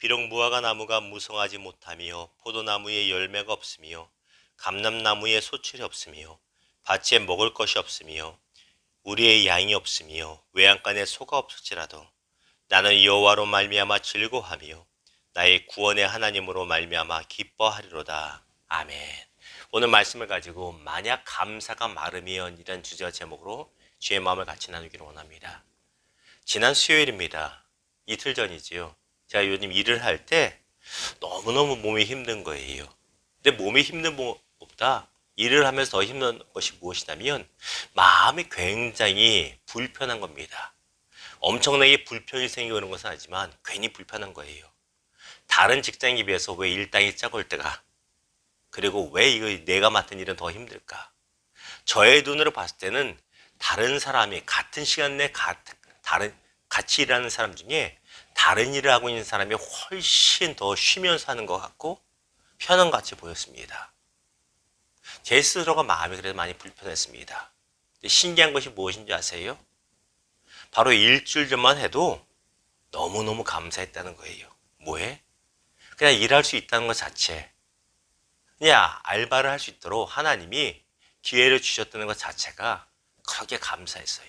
비록 무화과 나무가 무성하지 못하며 포도나무에 열매가 없으며 감람나무에 소출이 없으며 밭에 먹을 것이 없으며 우리의 양이 없으며 외양간에 소가 없을지라도 나는 여호와로 말미암아 즐거워하며 나의 구원의 하나님으로 말미암아 기뻐하리로다. 아멘. 오늘 말씀을 가지고 만약 감사가 마름이연 이란 주제와 제목으로 주의 마음을 같이 나누기를 원합니다. 지난 수요일입니다. 이틀 전이지요. 제가 요즘 일을 할 때 너무너무 몸이 힘든 거예요. 근데 몸이 힘든 것보다 일을 하면서 더 힘든 것이 무엇이냐면 마음이 굉장히 불편한 겁니다. 엄청나게 불편이 생기고 그런 것은 아니지만 괜히 불편한 거예요. 다른 직장에 비해서 왜 일당이 적을 때가, 그리고 왜 이거 내가 맡은 일은 더 힘들까? 저의 눈으로 봤을 때는 다른 사람이 같은 시간 내에 같이 일하는 사람 중에 다른 일을 하고 있는 사람이 훨씬 더 쉬면서 하는 것 같고 편한 것 같이 보였습니다. 제 스스로가 마음이 그래도 많이 불편했습니다. 신기한 것이 무엇인지 아세요? 바로 일주일 전만 해도 너무너무 감사했다는 거예요. 뭐해? 그냥 일할 수 있다는 것 자체, 그냥 알바를 할 수 있도록 하나님이 기회를 주셨다는 것 자체가 그렇게 감사했어요.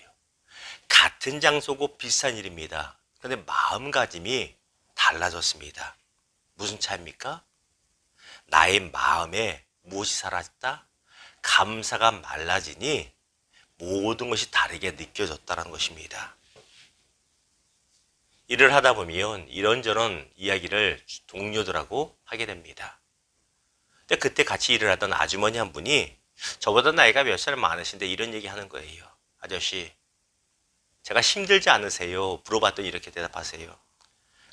같은 장소고 비슷한 일입니다. 그런데 마음가짐이 달라졌습니다. 무슨 차이입니까? 나의 마음에 무엇이 사라졌다? 감사가 말라지니 모든 것이 다르게 느껴졌다는 것입니다. 일을 하다 보면 이런저런 이야기를 동료들하고 하게 됩니다. 근데 그때 같이 일을 하던 아주머니 한 분이 저보다 나이가 몇 살 많으신데 이런 얘기 하는 거예요. 아저씨, 제가 힘들지 않으세요? 물어봤더니 이렇게 대답하세요.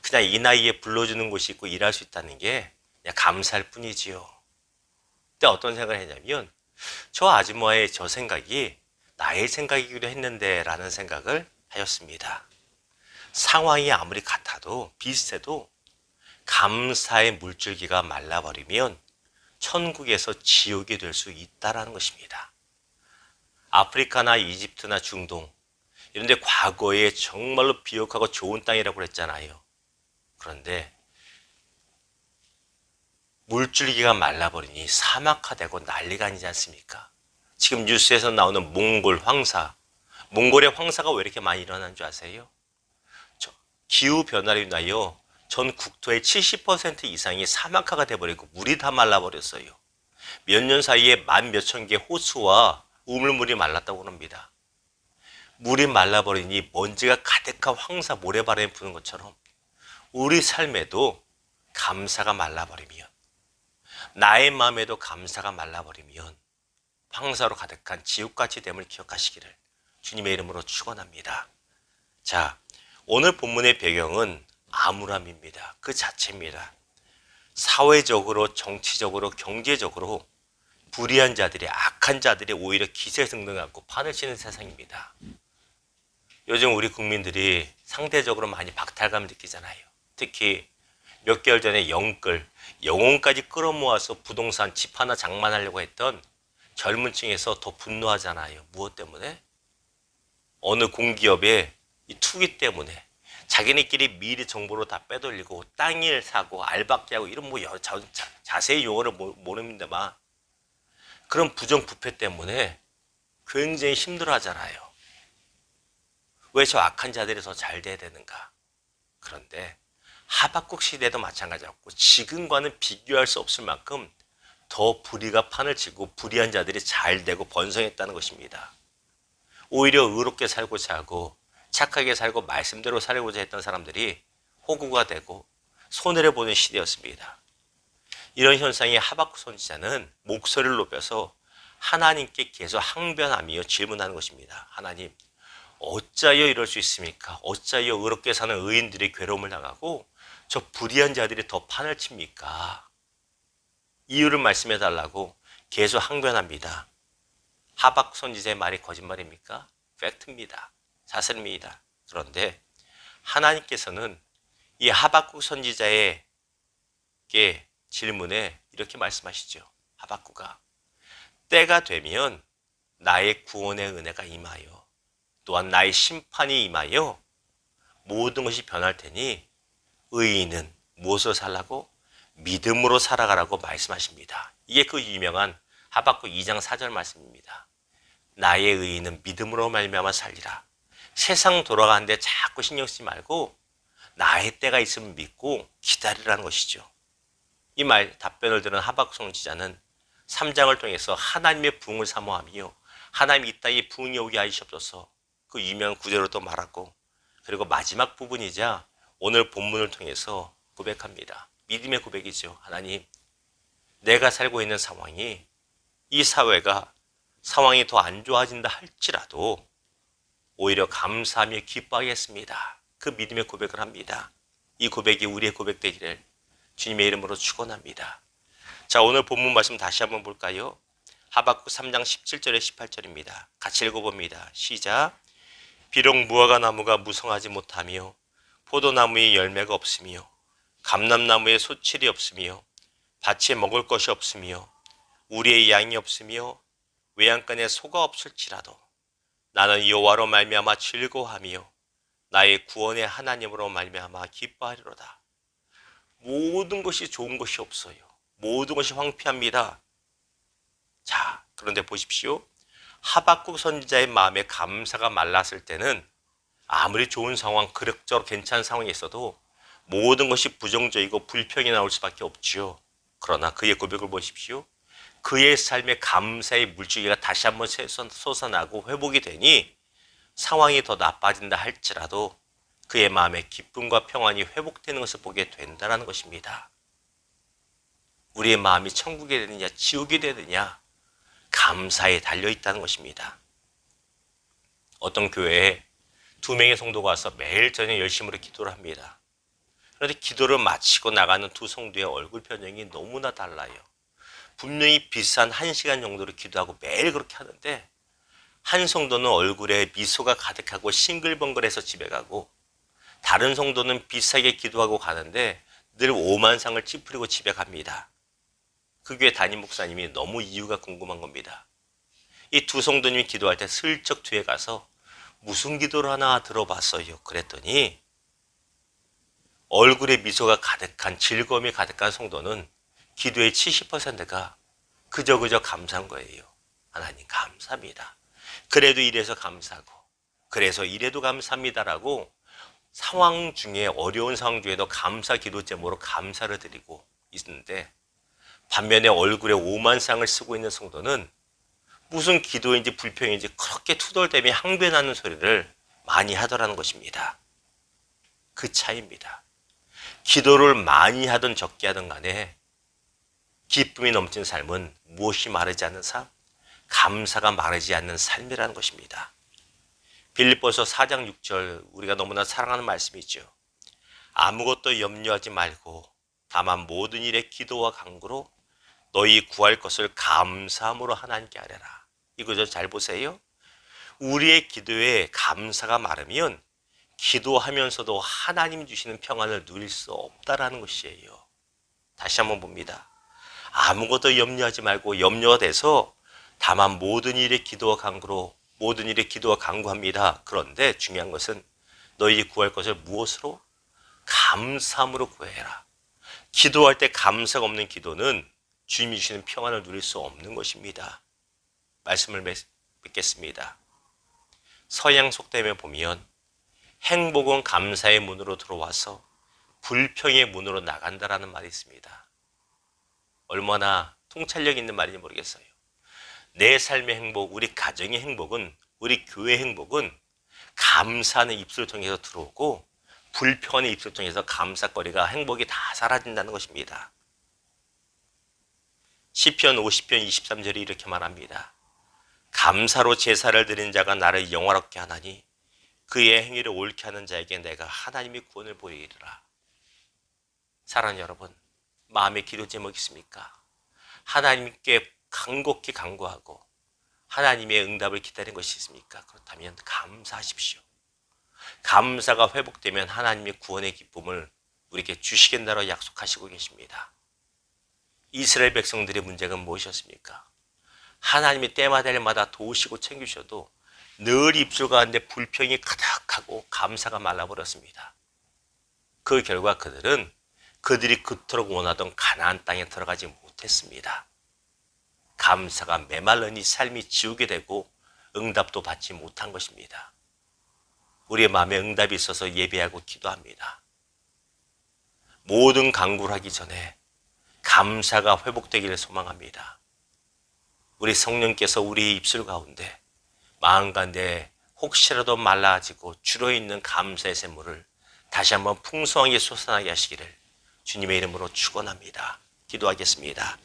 그냥 이 나이에 불러주는 곳이 있고 일할 수 있다는 게 그냥 감사할 뿐이지요. 그때 어떤 생각을 했냐면 저 아주머니의 저 생각이 나의 생각이기도 했는데 라는 생각을 하였습니다. 상황이 아무리 같아도 비슷해도 감사의 물줄기가 말라버리면 천국에서 지옥이 될 수 있다는 것입니다. 아프리카나 이집트나 중동 이런 데 과거에 정말로 비옥하고 좋은 땅이라고 그랬잖아요. 그런데 물줄기가 말라버리니 사막화되고 난리가 아니지 않습니까? 지금 뉴스에서 나오는 몽골 황사, 몽골의 황사가 왜 이렇게 많이 일어나는 줄 아세요? 기후변화로 인하여 전 국토의 70% 이상이 사막화가 돼버리고 물이 다 말라버렸어요. 몇 년 사이에 만 몇천 개 호수와 우물물이 말랐다고 합니다. 물이 말라버리니 먼지가 가득한 황사 모래바람이 부는 것처럼 우리 삶에도 감사가 말라버리면, 나의 마음에도 감사가 말라버리면 황사로 가득한 지옥같이 됨을 기억하시기를 주님의 이름으로 축원합니다. 자, 오늘 본문의 배경은 암울함입니다. 그 자체입니다. 사회적으로, 정치적으로, 경제적으로 불의한 자들이, 악한 자들이 오히려 기세등등하고 판을 치는 세상입니다. 요즘 우리 국민들이 상대적으로 많이 박탈감을 느끼잖아요. 특히 몇 개월 전에 영혼까지 끌어모아서 부동산 집 하나 장만하려고 했던 젊은 층에서 더 분노하잖아요. 무엇 때문에? 어느 공기업의 이 투기 때문에 자기네끼리 미리 정보를 다 빼돌리고 땅을 사고 알박기하고 이런 뭐 여러 자세히 용어를 모릅니다만 그런 부정부패 때문에 굉장히 힘들어하잖아요. 왜 저 악한 자들이 더 잘 돼야 되는가? 그런데 하박국 시대도 마찬가지였고 지금과는 비교할 수 없을 만큼 더 불의가 판을 치고 불의한 자들이 잘 되고 번성했다는 것입니다. 오히려 의롭게 살고자 하고 착하게 살고 말씀대로 살고자 했던 사람들이 호구가 되고 손해를 보는 시대였습니다. 이런 현상에 하박국 선지자는 목소리를 높여서 하나님께 계속 항변하며 질문하는 것입니다. 하나님, 어찌하여 이럴 수 있습니까? 어찌하여 의롭게 사는 의인들이 괴로움을 당하고 저 불의한 자들이 더 판을 칩니까? 이유를 말씀해 달라고 계속 항변합니다. 하박국 선지자의 말이 거짓말입니까? 팩트입니다. 사실입니다. 그런데 하나님께서는 이 하박국 선지자의 질문에 이렇게 말씀하시죠. 하박국아, 때가 되면 나의 구원의 은혜가 임하여 또한 나의 심판이 임하여 모든 것이 변할 테니 의인은 무엇으로 살라고? 믿음으로 살아가라고 말씀하십니다. 이게 그 유명한 하박국 2장 4절 말씀입니다. 나의 의인은 믿음으로 말미암아 살리라. 세상 돌아가는데 자꾸 신경 쓰지 말고 나의 때가 있으면 믿고 기다리라는 것이죠. 이 말 답변을 들은 하박국 선지자는 3장을 통해서 하나님의 부흥을 사모하며 하나님 이 땅에 부흥이 오게 하시옵소서 그 유명한 구절로 또 말하고, 그리고 마지막 부분이자 오늘 본문을 통해서 고백합니다. 믿음의 고백이죠. 하나님, 내가 살고 있는 상황이, 이 사회가 상황이 더 안 좋아진다 할지라도 오히려 감사하며 기뻐하겠습니다. 그 믿음의 고백을 합니다. 이 고백이 우리의 고백 되기를 주님의 이름으로 축원합니다. 자, 오늘 본문 말씀 다시 한번 볼까요? 하박국 3장 17절에 18절입니다. 같이 읽어봅니다. 시작. 비록 무화과 나무가 무성하지 못하며 포도나무에 열매가 없으며 감람나무에 소칠이 없으며 밭에 먹을 것이 없으며 우리의 양이 없으며 외양간에 소가 없을지라도 나는 여호와로 말미암아 즐거워하며 나의 구원의 하나님으로 말미암아 기뻐하리로다. 모든 것이 좋은 것이 없어요. 모든 것이 황폐합니다. 자, 그런데 보십시오. 하박국 선지자의 마음에 감사가 말랐을 때는 아무리 좋은 상황, 그럭저럭 괜찮은 상황이 있어도 모든 것이 부정적이고 불평이 나올 수밖에 없지요. 그러나 그의 고백을 보십시오. 그의 삶에 감사의 물줄기가 다시 한번 솟아나고 회복이 되니 상황이 더 나빠진다 할지라도 그의 마음에 기쁨과 평안이 회복되는 것을 보게 된다는 것입니다. 우리의 마음이 천국이 되느냐 지옥이 되느냐 감사에 달려있다는 것입니다. 어떤 교회에 2명의 성도가 와서 매일 저녁 열심으로 기도를 합니다. 그런데 기도를 마치고 나가는 두 성도의 얼굴 표정이 너무나 달라요. 분명히 비슷한 1시간 정도로 기도하고 매일 그렇게 하는데 한 성도는 얼굴에 미소가 가득하고 싱글벙글해서 집에 가고, 다른 성도는 비슷하게 기도하고 가는데 늘 오만상을 찌푸리고 집에 갑니다. 그 교회 담임 목사님이 너무 이유가 궁금한 겁니다. 이 두 성도님이 기도할 때 슬쩍 뒤에 가서 무슨 기도를 하나 들어봤어요. 그랬더니 얼굴에 미소가 가득한, 즐거움이 가득한 성도는 기도의 70%가 그저 감사한 거예요. 하나님 감사합니다. 그래도 이래서 감사하고 그래서 이래도 감사합니다라고 상황 중에, 어려운 상황 중에도 감사 기도 제목으로 감사를 드리고 있는데, 반면에 얼굴에 오만상을 쓰고 있는 성도는 무슨 기도인지 불평인지 그렇게 투덜대며 항변하는 소리를 많이 하더라는 것입니다. 그 차이입니다. 기도를 많이 하든 적게 하든 간에 기쁨이 넘치는 삶은 무엇이 마르지 않는 삶, 감사가 마르지 않는 삶이라는 것입니다. 빌립보서 4장 6절, 우리가 너무나 사랑하는 말씀이죠. 아무것도 염려하지 말고 다만 모든 일에 기도와 간구로 너희 구할 것을 감사함으로 하나님께 아뢰라. 이 구절 잘 보세요. 우리의 기도에 감사가 마르면 기도하면서도 하나님 주시는 평안을 누릴 수 없다라는 것이에요. 다시 한번 봅니다. 아무것도 염려하지 말고 염려가 돼서 다만 모든 일에 기도와 간구로, 모든 일에 기도와 간구합니다. 그런데 중요한 것은 너희 구할 것을 무엇으로? 감사함으로 구해라. 기도할 때 감사가 없는 기도는 주님이 주시는 평안을 누릴 수 없는 것입니다. 말씀을 맺겠습니다. 서양 속담에 보면 행복은 감사의 문으로 들어와서 불평의 문으로 나간다라는 말이 있습니다. 얼마나 통찰력 있는 말인지 모르겠어요. 내 삶의 행복, 우리 가정의 행복은, 우리 교회의 행복은 감사하는 입술을 통해서 들어오고 불평하는 입술을 통해서 감사거리가, 행복이 다 사라진다는 것입니다. 시편 50편 23절이 이렇게 말합니다. 감사로 제사를 드린 자가 나를 영화롭게 하나니 그의 행위를 옳게 하는 자에게 내가 하나님의 구원을 보이리라. 사랑하는 여러분, 마음의 기도 제목이 있습니까? 하나님께 간곡히 간구하고 하나님의 응답을 기다리는 것이 있습니까? 그렇다면 감사하십시오. 감사가 회복되면 하나님의 구원의 기쁨을 우리에게 주시겠다고 약속하시고 계십니다. 이스라엘 백성들의 문제가 무엇이었습니까? 하나님이 때마다 도우시고 챙기셔도 늘 입술 가운데 불평이 가득하고 감사가 말라버렸습니다. 그 결과 그들은 그들이 그토록 원하던 가나안 땅에 들어가지 못했습니다. 감사가 메말르니 삶이 지우게 되고 응답도 받지 못한 것입니다. 우리의 마음에 응답이 있어서 예배하고 기도합니다. 모든 간구를 하기 전에 감사가 회복되기를 소망합니다. 우리 성령께서 우리 입술 가운데 마음 가운데 혹시라도 말라지고 줄어있는 감사의 샘물을 다시 한번 풍성하게 솟아나게 하시기를 주님의 이름으로 축원합니다. 기도하겠습니다.